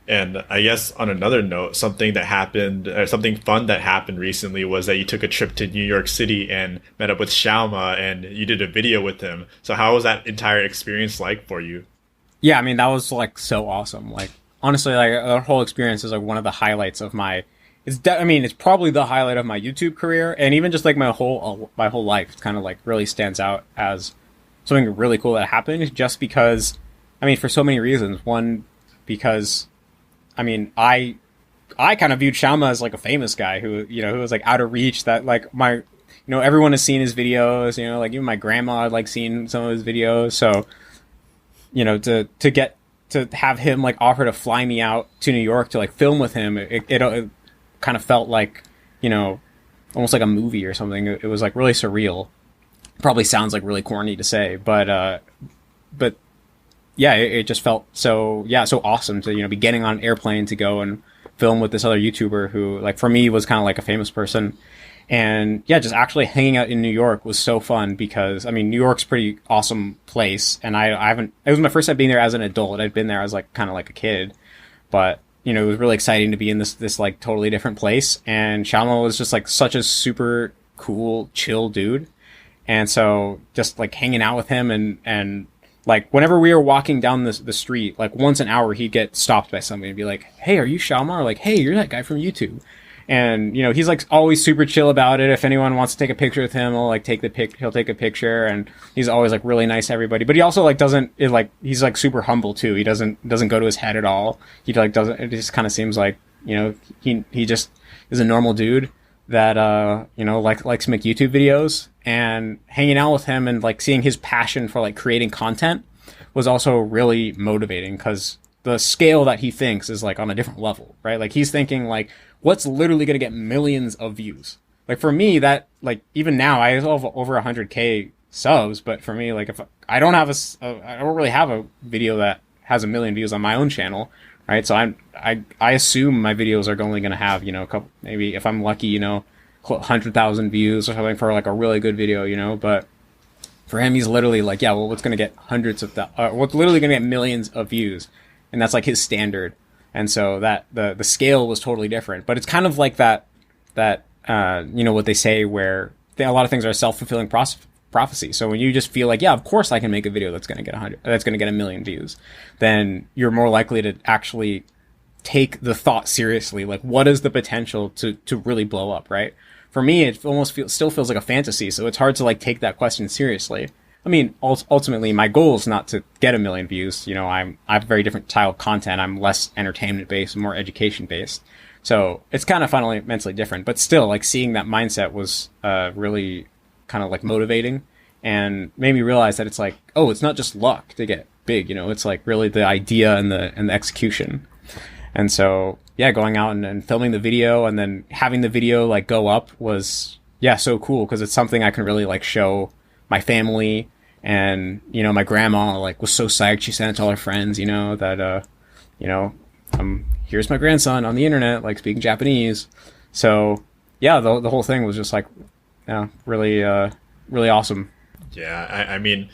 And I guess on another note, something that happened, or something fun that happened recently was that you took a trip to New York City and met up with Xiaoma and you did a video with him. So how was that entire experience like for you? Yeah, I mean that was like so awesome. Like honestly, like the whole experience is like one of the highlights of my. I mean, it's probably the highlight of my YouTube career, and even just like my whole life. It's kind of like really stands out as something really cool that happened. Just because, I mean, for so many reasons. One, because I mean, I kind of viewed Xiaoma as like a famous guy who was like out of reach. That like everyone has seen his videos. Like even my grandma had like seen some of his videos. So to get to have him like offer to fly me out to New York to like film with him, it kind of felt like almost like a movie or something. It was like really surreal. Probably sounds like really corny to say, but yeah, it just felt so awesome to be getting on an airplane to go and film with this other YouTuber who like for me was kind of like a famous person. And yeah, just actually hanging out in New York was so fun because I mean New York's a pretty awesome place, and I haven't, it was my first time being there as an adult. I'd been there as like kind of like a kid, but it was really exciting to be in this like totally different place. And Xiaomo was just like such a super cool, chill dude. And so just like hanging out with him and like whenever we were walking down the street, like once an hour, he'd get stopped by somebody and be like, "Hey, are you Xiaoma?" Or like, "Hey, you're that guy from YouTube." And he's like always super chill about it. If anyone wants to take a picture with him, he'll take a picture, and he's always like really nice to everybody. But he also like he's like super humble too. He doesn't go to his head at all. He like doesn't. It just kind of seems like he just is a normal dude that likes to make YouTube videos. And hanging out with him and like seeing his passion for like creating content was also really motivating because the scale that he thinks is like on a different level, right? Like he's thinking like, what's literally going to get millions of views? Like for me, that like even now I have over 100K subs, but for me, like if I don't have I don't really have a video that has 1 million views on my own channel, right? So I assume my videos are only going to have a couple, maybe if I'm lucky, 100,000 views or something for like a really good video, but for him, he's literally like, yeah, well, what's going to get what's literally going to get millions of views. And that's like his standard. And so that the scale was totally different, but it's kind of like that what they say where a lot of things are self-fulfilling prophecy. So when you just feel like, yeah, of course I can make a video that's going to get 1 million views, then you're more likely to actually take the thought seriously. Like, what is the potential to really blow up, right? For me, it still feels like a fantasy. So it's hard to like take that question seriously. I mean, ultimately, my goal is not to get 1 million views. I have a very different style of content. I'm less entertainment based, more education based. So it's kind of fundamentally different. But still, like seeing that mindset was really kind of like motivating and made me realize that it's like, oh, it's not just luck to get big. It's like really the idea and the execution. And so, yeah, going out and filming the video and then having the video like go up was, yeah, so cool because it's something I can really like show my family. And, my grandma like was so psyched. She sent it to all her friends, that, here's my grandson on the internet, like speaking Japanese. So yeah, the whole thing was just like, yeah, really, really awesome. Yeah, I mean,